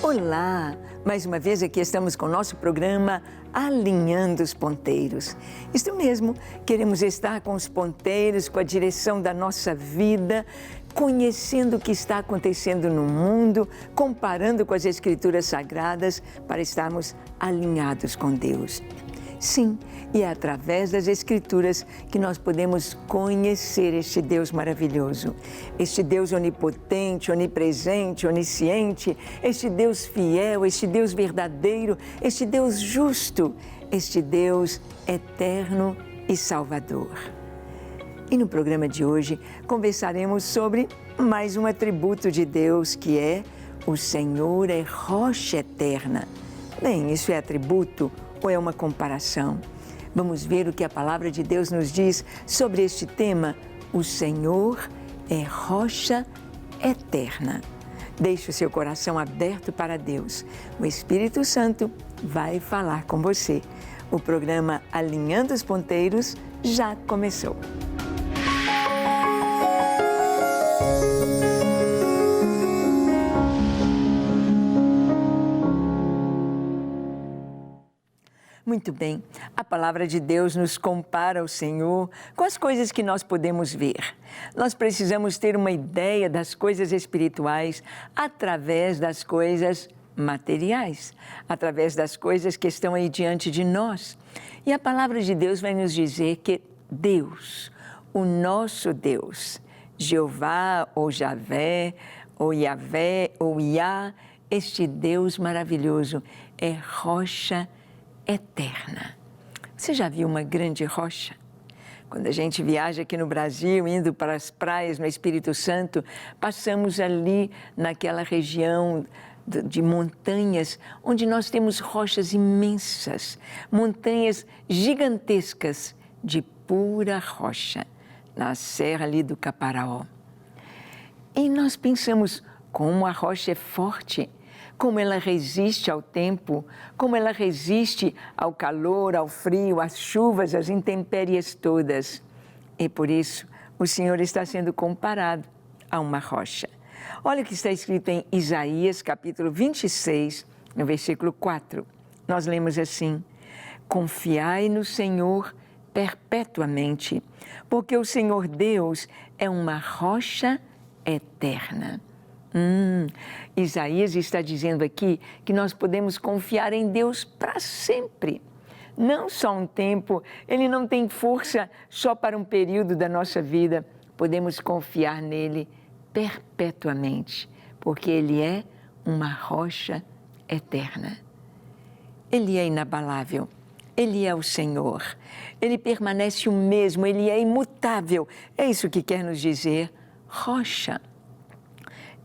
Olá! Mais uma vez aqui estamos com o nosso programa Alinhando os Ponteiros. Isto mesmo, queremos estar com os ponteiros, com a direção da nossa vida, conhecendo o que está acontecendo no mundo, comparando com as Escrituras Sagradas para estarmos alinhados com Deus. Sim, e é através das Escrituras que nós podemos conhecer este Deus maravilhoso, este Deus onipotente, onipresente, onisciente, este Deus fiel, este Deus verdadeiro, este Deus justo, este Deus eterno e salvador. E no programa de hoje conversaremos sobre mais um atributo de Deus que é o Senhor é rocha eterna. Bem, isso é atributo ou é uma comparação? Vamos ver o que a palavra de Deus nos diz sobre este tema. O Senhor é rocha eterna. Deixe o seu coração aberto para Deus. O Espírito Santo vai falar com você. O programa Alinhando os Ponteiros já começou. Muito bem, a palavra de Deus nos compara ao Senhor com as coisas que nós podemos ver. Nós precisamos ter uma ideia das coisas espirituais através das coisas materiais, através das coisas que estão aí diante de nós. E a palavra de Deus vai nos dizer que Deus, o nosso Deus, Jeová ou Javé, ou Yavé ou Iá, este Deus maravilhoso é rocha eterna. Você já viu uma grande rocha? Quando a gente viaja aqui no Brasil, indo para as praias no Espírito Santo, passamos ali naquela região de montanhas, onde nós temos rochas imensas, montanhas gigantescas de pura rocha, na serra ali do Caparaó. E nós pensamos como a rocha é forte, como ela resiste ao tempo, como ela resiste ao calor, ao frio, às chuvas, às intempéries todas. E por isso o Senhor está sendo comparado a uma rocha. Olha o que está escrito em Isaías, capítulo 26, no versículo 4. Nós lemos assim: Confiai no Senhor perpetuamente, porque o Senhor Deus é uma rocha eterna. Isaías está dizendo aqui que nós podemos confiar em Deus para sempre. Não só um tempo, Ele não tem força só para um período da nossa vida. Podemos confiar nele perpetuamente, porque Ele é uma rocha eterna. Ele é inabalável, Ele é o Senhor, Ele permanece o mesmo, Ele é imutável. É isso que quer nos dizer rocha.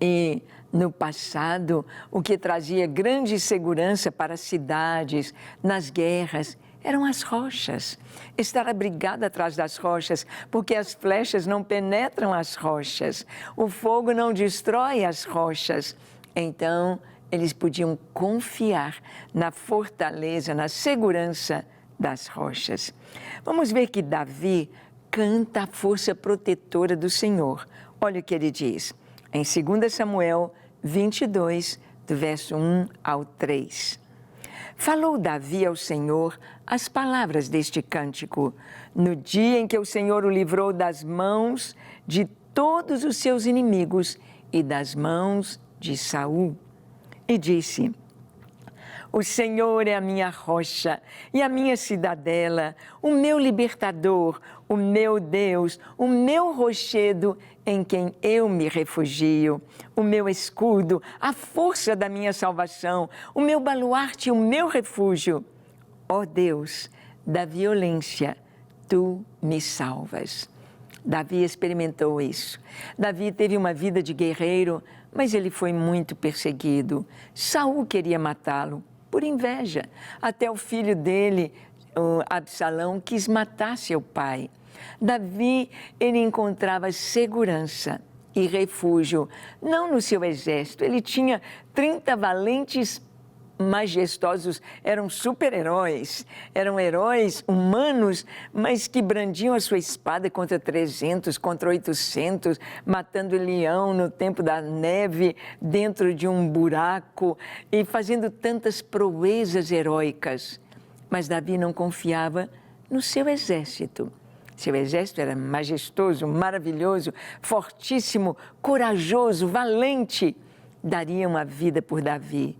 E no passado, o que trazia grande segurança para as cidades, nas guerras, eram as rochas. Estar abrigado atrás das rochas, porque as flechas não penetram as rochas, o fogo não destrói as rochas. Então, eles podiam confiar na fortaleza, na segurança das rochas. Vamos ver que Davi canta a força protetora do Senhor. Olha o que ele diz. Em 2 Samuel 22, do verso 1 ao 3. Falou Davi ao Senhor as palavras deste cântico, no dia em que o Senhor o livrou das mãos de todos os seus inimigos e das mãos de Saul. E disse: O Senhor é a minha rocha e a minha cidadela, o meu libertador, o meu Deus, o meu rochedo em quem eu me refugio, o meu escudo, a força da minha salvação, o meu baluarte e o meu refúgio. Ó Deus, da violência, tu me salvas. Davi experimentou isso. Davi teve uma vida de guerreiro, mas ele foi muito perseguido. Saul queria matá-lo por inveja. Até o filho dele, Absalão, quis matar seu pai. Davi, ele encontrava segurança e refúgio, não no seu exército. Ele tinha 30 valentes majestosos, eram super-heróis, eram heróis humanos, mas que brandiam a sua espada contra 300, contra 800, matando leão no tempo da neve, dentro de um buraco e fazendo tantas proezas heróicas. Mas Davi não confiava no seu exército. Seu exército era majestoso, maravilhoso, fortíssimo, corajoso, valente. Dariam a vida por Davi,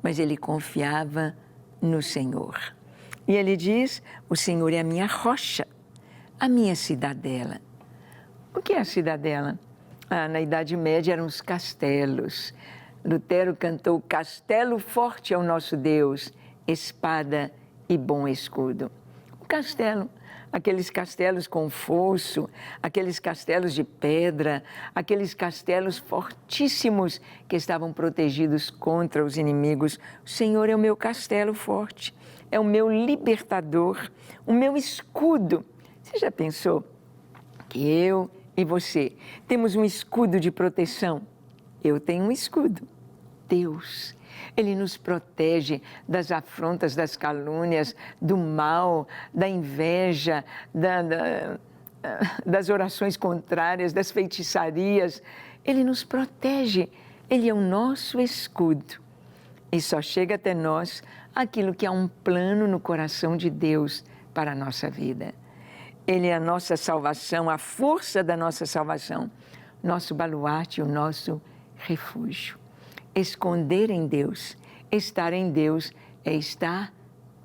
mas ele confiava no Senhor. E ele diz, o Senhor é a minha rocha, a minha cidadela. O que é a cidadela? Na Idade Média eram os castelos. Lutero cantou, castelo forte é o nosso Deus, espada e bom escudo. O castelo, aqueles castelos com fosso, aqueles castelos de pedra, aqueles castelos fortíssimos que estavam protegidos contra os inimigos. O Senhor é o meu castelo forte, é o meu libertador, o meu escudo. Você já pensou que eu e você temos um escudo de proteção? Eu tenho um escudo, Deus. Ele nos protege das afrontas, das calúnias, do mal, da inveja, das orações contrárias, das feitiçarias. Ele nos protege, Ele é o nosso escudo. E só chega até nós aquilo que há um plano no coração de Deus para a nossa vida. Ele é a nossa salvação, a força da nossa salvação, nosso baluarte, o nosso refúgio. Esconder em Deus, estar em Deus é estar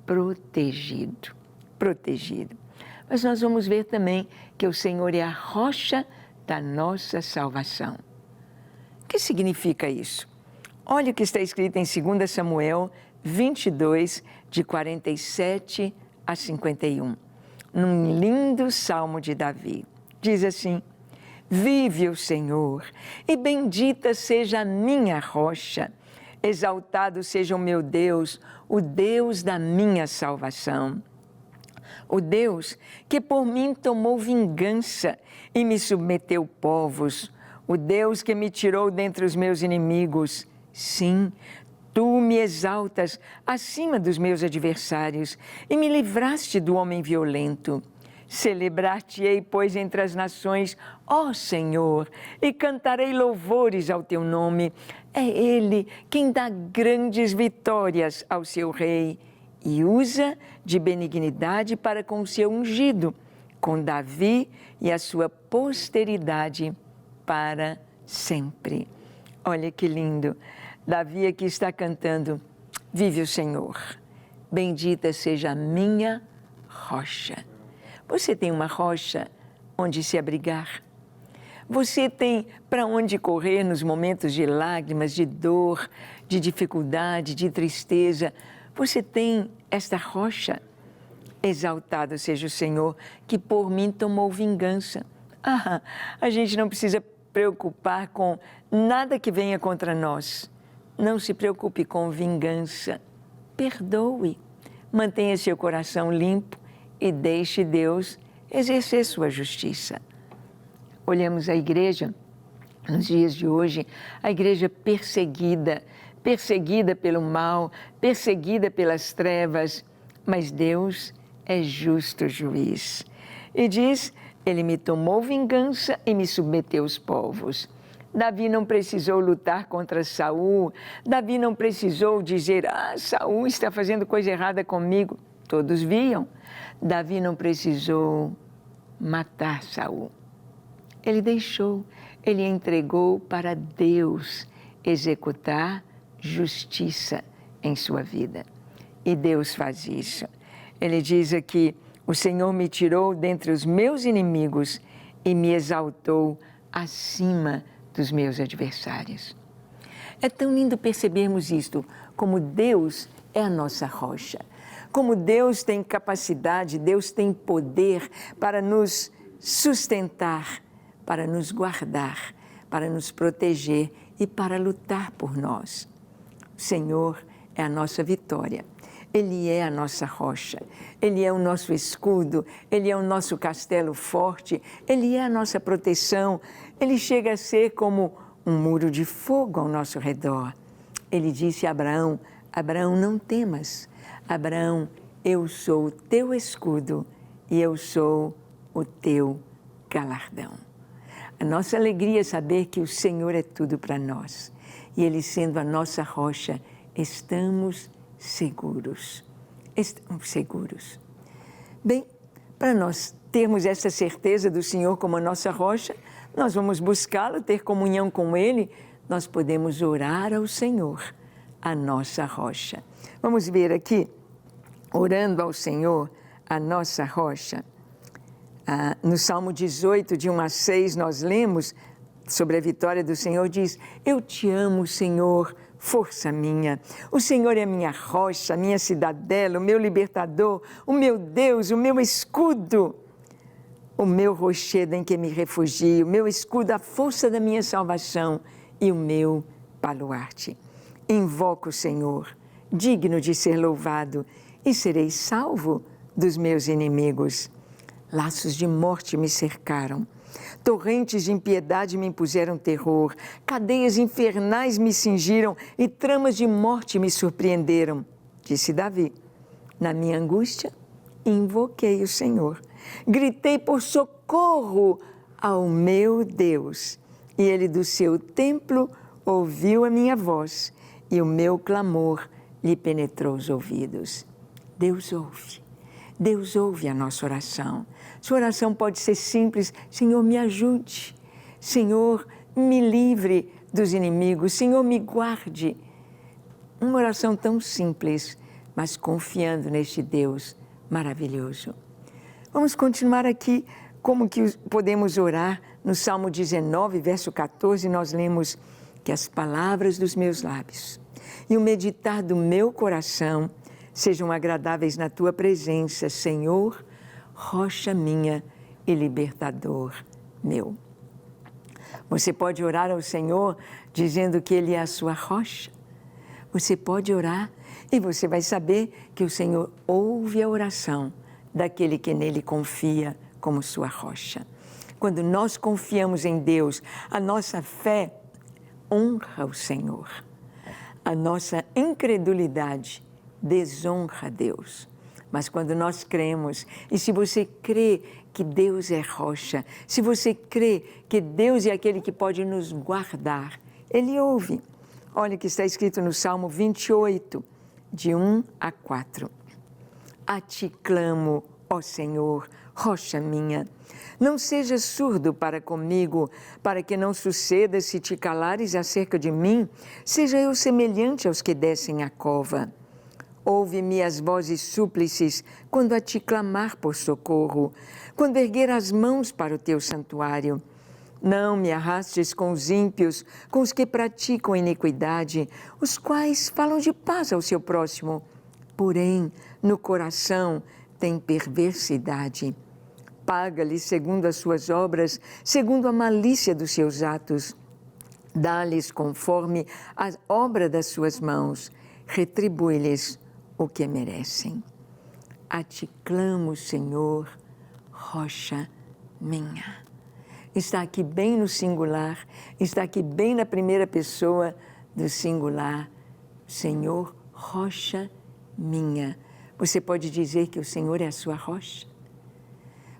protegido, protegido. Mas nós vamos ver também que o Senhor é a rocha da nossa salvação. O que significa isso? Olha o que está escrito em 2 Samuel 22, de 47 a 51, num lindo salmo de Davi. Diz assim, vive o Senhor, e bendita seja a minha rocha, exaltado seja o meu Deus, o Deus da minha salvação. O Deus que por mim tomou vingança e me submeteu povos, o Deus que me tirou dentre os meus inimigos. Sim, tu me exaltas acima dos meus adversários e me livraste do homem violento. Celebrar-te-ei, pois, entre as nações, ó Senhor, e cantarei louvores ao teu nome. É Ele quem dá grandes vitórias ao seu rei e usa de benignidade para com o seu ungido, com Davi e a sua posteridade para sempre. Olha que lindo! Davi aqui está cantando, vive o Senhor, bendita seja a minha rocha. Você tem uma rocha onde se abrigar? Você tem para onde correr nos momentos de lágrimas, de dor, de dificuldade, de tristeza? Você tem esta rocha? Exaltado seja o Senhor, que por mim tomou vingança. A gente não precisa preocupar com nada que venha contra nós. Não se preocupe com vingança. Perdoe. Mantenha seu coração limpo e deixe Deus exercer sua justiça. Olhamos a igreja, nos dias de hoje, a igreja perseguida pelo mal, perseguida pelas trevas, mas Deus é justo juiz. E diz, Ele me tomou vingança e me submeteu os povos. Davi não precisou lutar contra Saul, Davi não precisou dizer, Saul está fazendo coisa errada comigo. Todos viam. Davi não precisou matar Saul. Ele deixou, ele entregou para Deus executar justiça em sua vida. E Deus faz isso. Ele diz aqui, o Senhor me tirou dentre os meus inimigos e me exaltou acima dos meus adversários. É tão lindo percebermos isto, como Deus é a nossa rocha. Como Deus tem capacidade, Deus tem poder para nos sustentar, para nos guardar, para nos proteger e para lutar por nós. O Senhor é a nossa vitória, Ele é a nossa rocha, Ele é o nosso escudo, Ele é o nosso castelo forte, Ele é a nossa proteção, Ele chega a ser como um muro de fogo ao nosso redor. Ele disse a Abraão, Abraão, não temas. Abraão, eu sou o teu escudo e eu sou o teu galardão. A nossa alegria é saber que o Senhor é tudo para nós. E Ele sendo a nossa rocha, estamos seguros. Estamos seguros. Bem, para nós termos essa certeza do Senhor como a nossa rocha, nós vamos buscá-lo, ter comunhão com Ele, nós podemos orar ao Senhor, a nossa rocha. Vamos ver aqui, orando ao Senhor, a nossa rocha. No Salmo 18, de 1 a 6, nós lemos sobre a vitória do Senhor, diz: eu te amo, Senhor, força minha. O Senhor é a minha rocha, a minha cidadela, o meu libertador, o meu Deus, o meu escudo, o meu rochedo em que me refugio, o meu escudo, a força da minha salvação e o meu baluarte. Invoco o Senhor, digno de ser louvado, e serei salvo dos meus inimigos. Laços de morte me cercaram, torrentes de impiedade me impuseram terror, cadeias infernais me cingiram e tramas de morte me surpreenderam. Disse Davi, na minha angústia, invoquei o Senhor, gritei por socorro ao meu Deus, e Ele do seu templo ouviu a minha voz, e o meu clamor lhe penetrou os ouvidos. Deus ouve a nossa oração. Sua oração pode ser simples: Senhor, me ajude. Senhor, me livre dos inimigos. Senhor, me guarde. Uma oração tão simples, mas confiando neste Deus maravilhoso. Vamos continuar aqui. Como que podemos orar? No Salmo 19, verso 14, nós lemos que as palavras dos meus lábios e o meditar do meu coração sejam agradáveis na Tua presença, Senhor, rocha minha e libertador meu. Você pode orar ao Senhor dizendo que Ele é a sua rocha. Você pode orar e você vai saber que o Senhor ouve a oração daquele que nele confia como sua rocha. Quando nós confiamos em Deus, a nossa fé honra o Senhor. A nossa incredulidade desonra a Deus. Mas quando nós cremos, e se você crê que Deus é rocha, se você crê que Deus é aquele que pode nos guardar, Ele ouve. Olha o que está escrito no Salmo 28, de 1 a 4. A ti clamo, ó Senhor, rocha minha. Não sejas surdo para comigo, para que não suceda se te calares acerca de mim, seja eu semelhante aos que descem a cova. Ouve-me as vozes súplices quando a ti clamar por socorro, quando erguer as mãos para o teu santuário. Não me arrastes com os ímpios, com os que praticam iniquidade, os quais falam de paz ao seu próximo, porém no coração tem perversidade. Paga-lhes segundo as suas obras, segundo a malícia dos seus atos. Dá-lhes conforme a obra das suas mãos, retribui-lhes o que merecem. A ti clamo, Senhor, rocha minha. Está aqui bem no singular, está aqui bem na primeira pessoa do singular. Senhor, rocha minha. Você pode dizer que o Senhor é a sua rocha?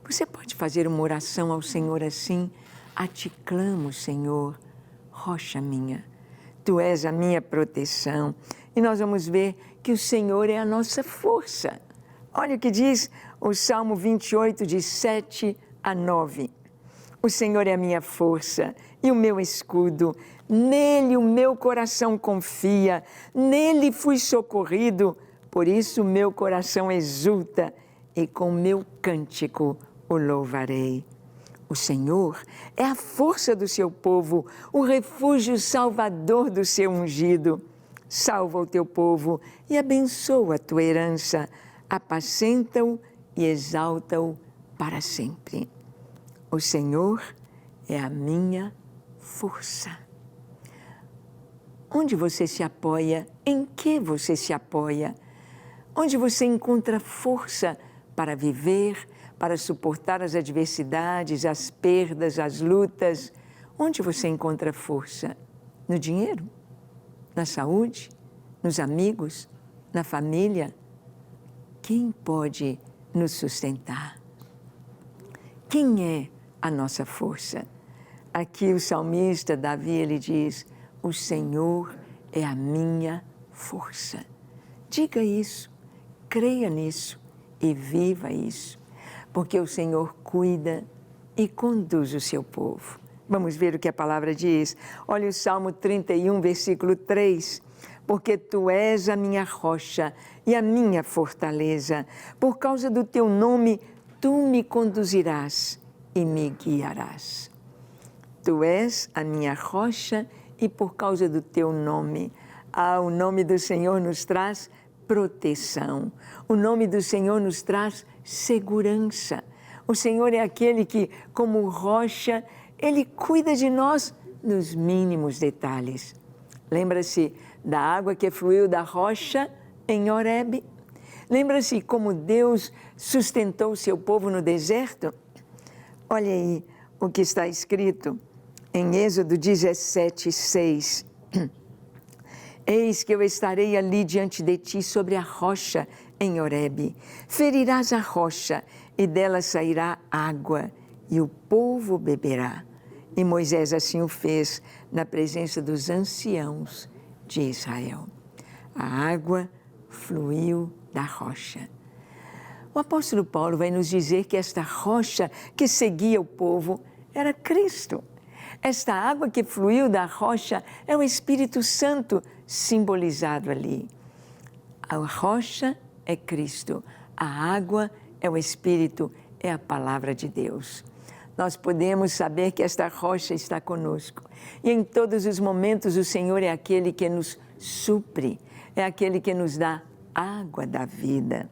Você pode fazer uma oração ao Senhor assim? A ti clamo, Senhor, rocha minha. Tu és a minha proteção. E nós vamos ver que o Senhor é a nossa força. Olha o que diz o Salmo 28, de 7 a 9. O Senhor é a minha força e o meu escudo. Nele o meu coração confia. Nele fui socorrido. Por isso o meu coração exulta e com meu cântico o louvarei. O Senhor é a força do seu povo, o refúgio salvador do seu ungido. Salva o teu povo e abençoa a tua herança, apacenta-o e exalta-o para sempre. O Senhor é a minha força. Onde você se apoia? Em que você se apoia? Onde você encontra força para viver, para suportar as adversidades, as perdas, as lutas? Onde você encontra força? No dinheiro? Na saúde? nos amigos, na família? Quem pode nos sustentar? Quem é a nossa força? Aqui o salmista Davi, ele diz: o Senhor é a minha força. Diga isso, creia nisso e viva isso, porque o Senhor cuida e conduz o seu povo. Vamos ver o que a palavra diz. Olha o Salmo 31, versículo 3. Porque tu és a minha rocha e a minha fortaleza. Por causa do teu nome, tu me conduzirás e me guiarás. Tu és a minha rocha e por causa do teu nome. O nome do Senhor nos traz proteção. O nome do Senhor nos traz segurança. O Senhor é aquele que, como rocha, Ele cuida de nós nos mínimos detalhes. Lembra-se da água que fluiu da rocha em Horebe? Lembra-se como Deus sustentou o seu povo no deserto? Olha aí o que está escrito em Êxodo 17, 6. Eis que eu estarei ali diante de ti sobre a rocha em Horebe. Ferirás a rocha e dela sairá água e o povo beberá. E Moisés assim o fez na presença dos anciãos de Israel. A água fluiu da rocha. O apóstolo Paulo vai nos dizer que esta rocha que seguia o povo era Cristo. Esta água que fluiu da rocha é o Espírito Santo simbolizado ali. A rocha é Cristo, a água é o Espírito, é a palavra de Deus. Nós podemos saber que esta rocha está conosco. E em todos os momentos o Senhor é aquele que nos supre, é aquele que nos dá água da vida.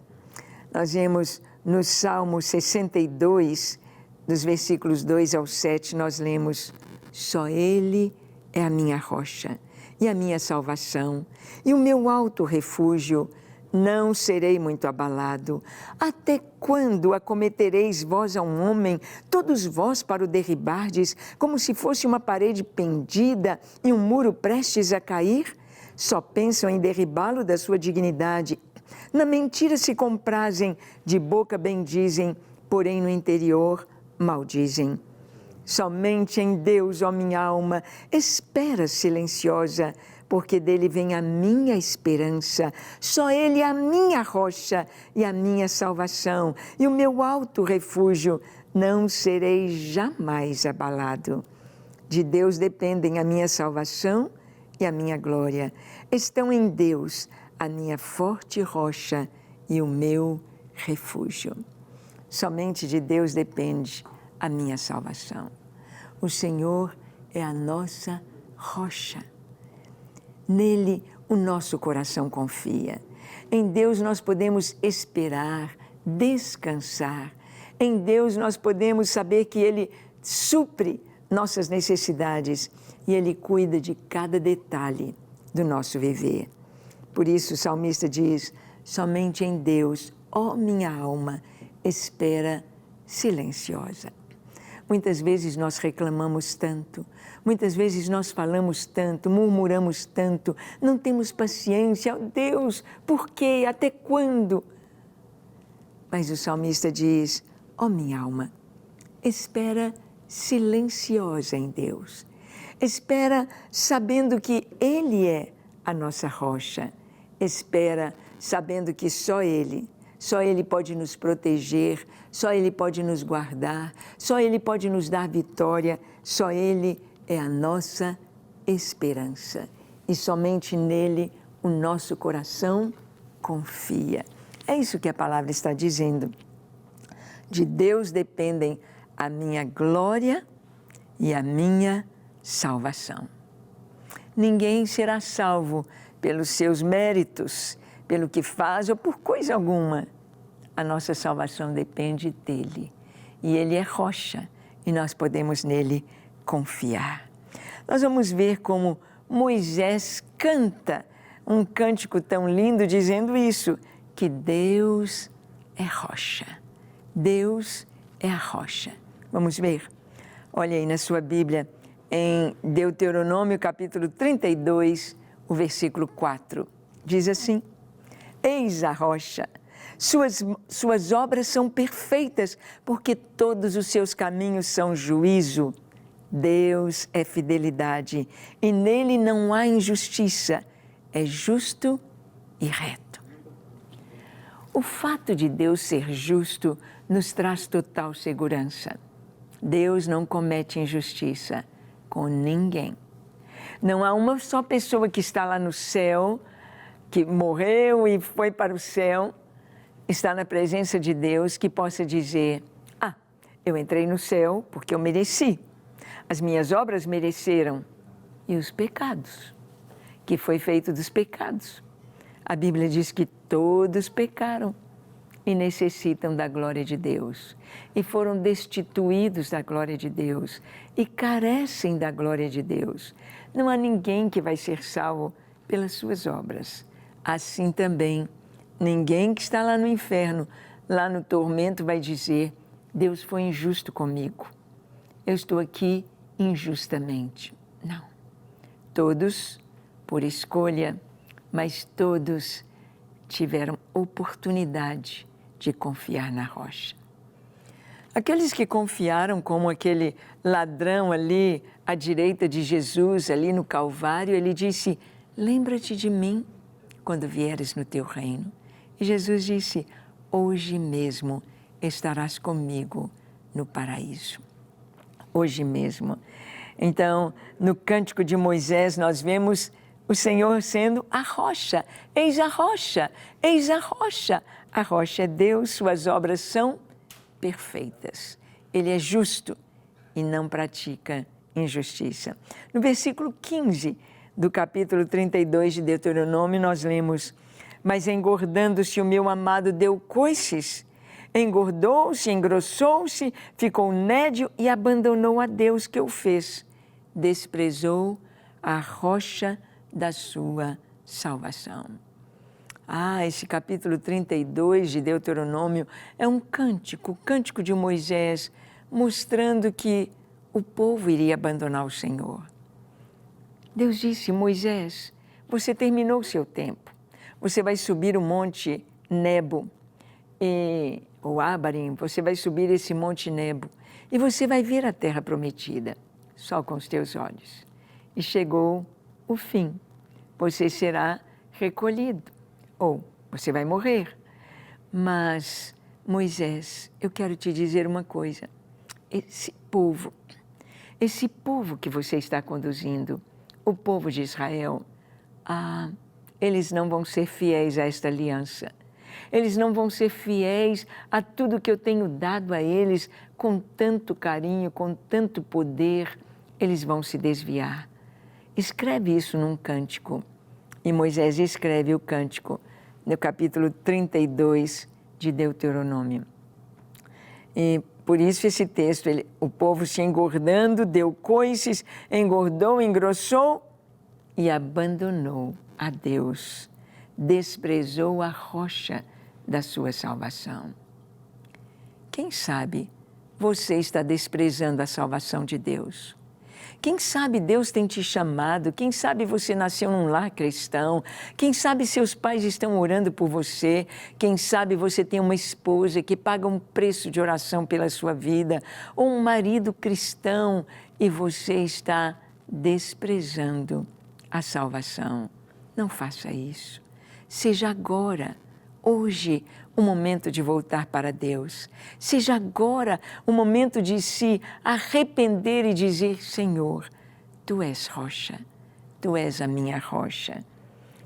Nós vemos no Salmo 62, dos versículos 2 ao 7, nós lemos: só Ele é a minha rocha e a minha salvação, e o meu alto refúgio. Não serei muito abalado. Até quando acometereis vós a um homem, todos vós para o derribardes, como se fosse uma parede pendida e um muro prestes a cair? Só pensam em derribá-lo da sua dignidade. Na mentira se comprazem, de boca bendizem, porém no interior maldizem. Somente em Deus, ó minha alma, espera silenciosa, porque dele vem a minha esperança. Só Ele é a minha rocha e a minha salvação, e o meu alto refúgio. Não serei jamais abalado. De Deus dependem a minha salvação e a minha glória. Estão em Deus a minha forte rocha e o meu refúgio. Somente de Deus depende a minha salvação. O Senhor é a nossa rocha. Nele o nosso coração confia. Em Deus nós podemos esperar, descansar. Em Deus nós podemos saber que Ele supre nossas necessidades e Ele cuida de cada detalhe do nosso viver. Por isso o salmista diz: somente em Deus, ó minha alma, espera silenciosa. Muitas vezes nós reclamamos tanto, muitas vezes nós falamos tanto, murmuramos tanto, não temos paciência. Oh, Deus, por quê? Até quando? Mas o salmista diz: ó minha alma, espera silenciosa em Deus. Espera sabendo que Ele é a nossa rocha. Espera sabendo que só Ele pode nos proteger, só Ele pode nos guardar, só Ele pode nos dar vitória, só Ele é a nossa esperança. E somente nele o nosso coração confia. É isso que a palavra está dizendo. De Deus dependem a minha glória e a minha salvação. Ninguém será salvo pelos seus méritos, pelo que faz ou por coisa alguma. A nossa salvação depende dele. E ele é rocha e nós podemos nele confiar. Nós vamos ver como Moisés canta um cântico tão lindo dizendo isso, que Deus é rocha. Deus é a rocha. Vamos ver? Olha aí na sua Bíblia, em Deuteronômio capítulo 32, o versículo 4. diz assim: eis a rocha, suas obras são perfeitas, porque todos os seus caminhos são juízo. Deus é fidelidade e nele não há injustiça, é justo e reto. O fato de Deus ser justo nos traz total segurança. Deus não comete injustiça com ninguém. Não há uma só pessoa que está lá no céu, que morreu e foi para o céu, está na presença de Deus, que possa dizer: ah, eu entrei no céu porque eu mereci. As minhas obras mereceram. E os pecados, que foi feito dos pecados. A Bíblia diz que todos pecaram e necessitam da glória de Deus. E foram destituídos da glória de Deus. E carecem da glória de Deus. Não há ninguém que vai ser salvo pelas suas obras. Assim também, ninguém que está lá no inferno, lá no tormento, vai dizer: Deus foi injusto comigo. Eu estou aqui injustamente. Não. Todos, por escolha, mas todos tiveram oportunidade de confiar na rocha. Aqueles que confiaram, como aquele ladrão ali à direita de Jesus, ali no Calvário, ele disse: lembra-te de mim quando vieres no teu reino. E Jesus disse: hoje mesmo estarás comigo no paraíso. Hoje mesmo. Então, no Cântico de Moisés, nós vemos o Senhor sendo a rocha. Eis a rocha, eis a rocha. A rocha é Deus, suas obras são perfeitas. Ele é justo e não pratica injustiça. No versículo 15 do capítulo 32 de Deuteronômio, nós lemos: mas engordando-se o meu amado deu coices, engordou-se, engrossou-se, ficou nédio e abandonou a Deus que o fez. Desprezou a rocha da sua salvação. Esse capítulo 32 de Deuteronômio é um cântico, o cântico de Moisés, mostrando que o povo iria abandonar o Senhor. Deus disse: Moisés, você terminou o seu tempo. Você vai subir o monte Nebo, ou Abarim, você vai subir esse monte Nebo, e você vai ver a terra prometida, só com os teus olhos. E chegou o fim, você será recolhido, ou você vai morrer. Mas, Moisés, eu quero te dizer uma coisa, esse povo que você está conduzindo, o povo de Israel, eles não vão ser fiéis a esta aliança. Eles não vão ser fiéis a tudo que eu tenho dado a eles com tanto carinho, com tanto poder. Eles vão se desviar. Escreve isso num cântico. E Moisés escreve o cântico no capítulo 32 de Deuteronômio. E por isso esse texto, o povo se engordando, deu coices, engordou, engrossou e abandonou a Deus. Desprezou a rocha da sua salvação. Quem sabe você está desprezando a salvação de Deus? Quem sabe Deus tem te chamado? Quem sabe você nasceu num lar cristão? Quem sabe seus pais estão orando por você? Quem sabe você tem uma esposa que paga um preço de oração pela sua vida? Ou um marido cristão e você está desprezando a salvação? Não faça isso. Seja agora, hoje, o momento de voltar para Deus. Seja agora o momento de se arrepender e dizer: Senhor, Tu és rocha, Tu és a minha rocha.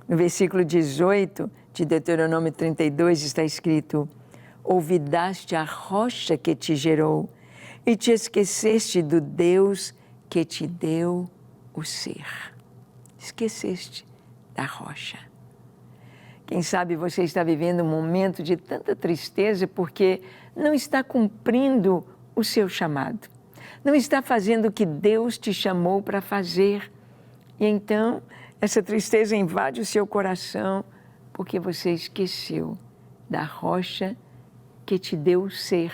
No versículo 18 de Deuteronômio 32 está escrito: olvidaste a rocha que te gerou e te esqueceste do Deus que te deu o ser. Esqueceste da rocha. Quem sabe você está vivendo um momento de tanta tristeza porque não está cumprindo o seu chamado. Não está fazendo o que Deus te chamou para fazer. E então, essa tristeza invade o seu coração porque você esqueceu da rocha que te deu o ser,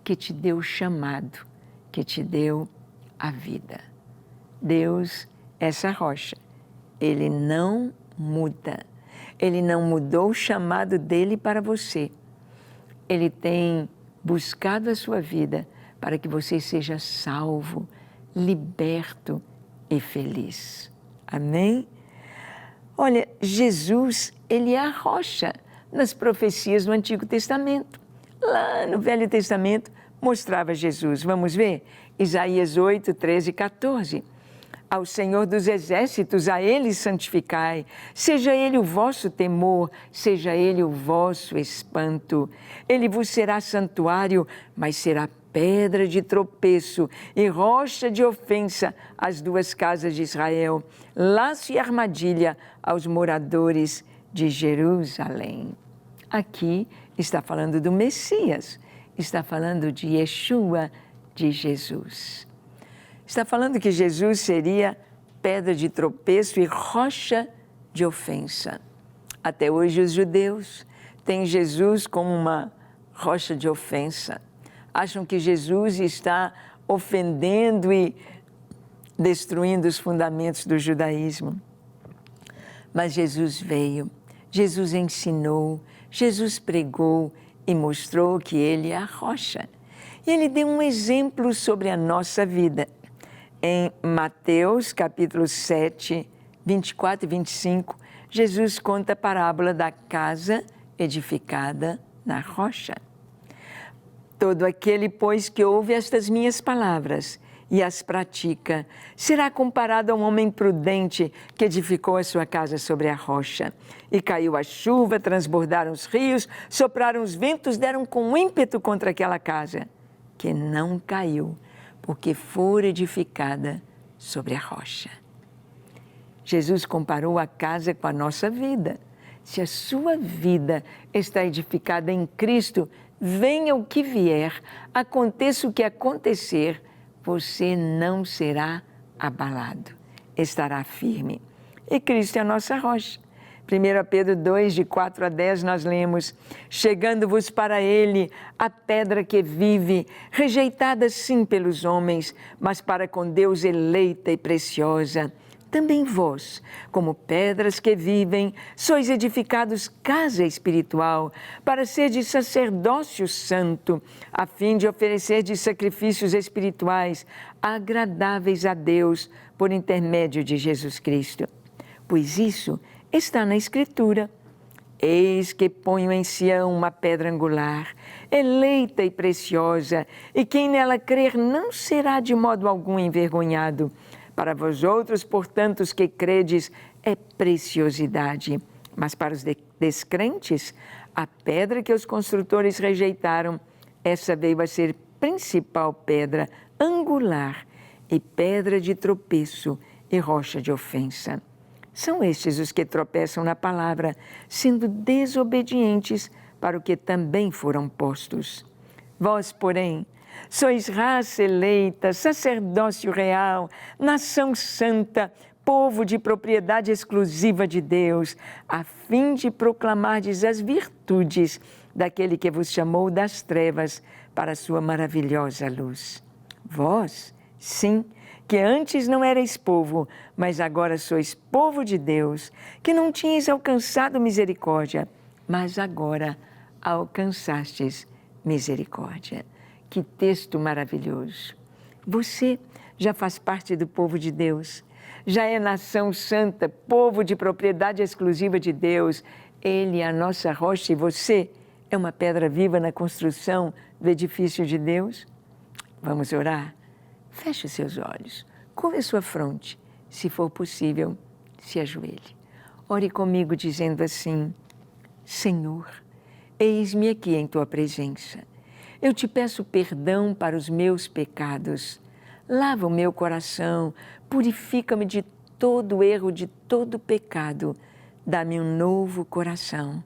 que te deu o chamado, que te deu a vida. Deus, essa rocha, Ele não muda. Ele não mudou o chamado dele para você. Ele tem buscado a sua vida para que você seja salvo, liberto e feliz. Amém? Olha, Jesus, ele é a rocha nas profecias do Antigo Testamento. Lá no Velho Testamento mostrava Jesus. Vamos ver? Isaías 8, 13 e 14. Ao Senhor dos Exércitos, a Ele santificai. Seja Ele o vosso temor, seja Ele o vosso espanto. Ele vos será santuário, mas será pedra de tropeço e rocha de ofensa às duas casas de Israel, laço e armadilha aos moradores de Jerusalém. Aqui está falando do Messias, está falando de Yeshua, de Jesus. Está falando que Jesus seria pedra de tropeço e rocha de ofensa. Até hoje os judeus têm Jesus como uma rocha de ofensa. Acham que Jesus está ofendendo e destruindo os fundamentos do judaísmo. Mas Jesus veio, Jesus ensinou, Jesus pregou e mostrou que Ele é a rocha. E Ele deu um exemplo sobre a nossa vida. Em Mateus, capítulo 7, 24 e 25, Jesus conta a parábola da casa edificada na rocha. Todo aquele, pois, que ouve estas minhas palavras e as pratica, será comparado a um homem prudente que edificou a sua casa sobre a rocha. E caiu a chuva, transbordaram os rios, sopraram os ventos, deram com ímpeto contra aquela casa, que não caiu, porque fora edificada sobre a rocha. Jesus comparou a casa com a nossa vida. Se a sua vida está edificada em Cristo, venha o que vier, aconteça o que acontecer, você não será abalado, estará firme. E Cristo é a nossa rocha. 1 Pedro 2, de 4 a 10, nós lemos: chegando-vos para Ele, a pedra que vive, rejeitada sim pelos homens, mas para com Deus eleita e preciosa. Também vós, como pedras que vivem, sois edificados casa espiritual, para ser de sacerdócio santo, a fim de oferecer de sacrifícios espirituais agradáveis a Deus por intermédio de Jesus Cristo. Pois isso está na Escritura. Eis que ponho em Sião uma pedra angular, eleita e preciosa, e quem nela crer não será de modo algum envergonhado. Para vós outros, portanto, os que credes, é preciosidade. Mas para os descrentes, a pedra que os construtores rejeitaram, essa veio a ser principal pedra angular e pedra de tropeço e rocha de ofensa. São estes os que tropeçam na palavra, sendo desobedientes para o que também foram postos. Vós, porém, sois raça eleita, sacerdócio real, nação santa, povo de propriedade exclusiva de Deus, a fim de proclamardes as virtudes daquele que vos chamou das trevas para a sua maravilhosa luz. Vós, sim, que antes não erais povo, mas agora sois povo de Deus, que não tinhais alcançado misericórdia, mas agora alcançastes misericórdia. Que texto maravilhoso! Você já faz parte do povo de Deus, já é nação santa, povo de propriedade exclusiva de Deus. Ele é a nossa rocha e você é uma pedra viva na construção do edifício de Deus. Vamos orar? Feche os seus olhos, curve a sua fronte, se for possível, se ajoelhe. Ore comigo dizendo assim: Senhor, eis-me aqui em Tua presença. Eu te peço perdão para os meus pecados. Lava o meu coração, purifica-me de todo erro, de todo pecado. Dá-me um novo coração.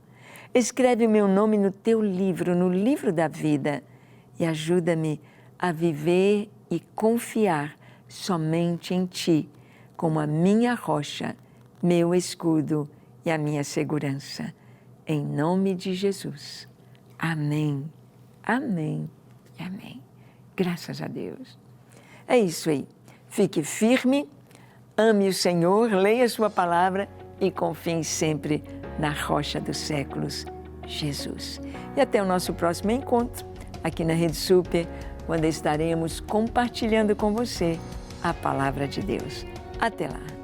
Escreve o meu nome no Teu livro, no livro da vida, e ajuda-me a viver e confiar somente em Ti, como a minha rocha, meu escudo e a minha segurança. Em nome de Jesus. Amém. Amém e amém. Graças a Deus. É isso aí. Fique firme, ame o Senhor, leia a sua palavra e confiem sempre na rocha dos séculos, Jesus. E até o nosso próximo encontro aqui na Rede Super, quando estaremos compartilhando com você a Palavra de Deus. Até lá!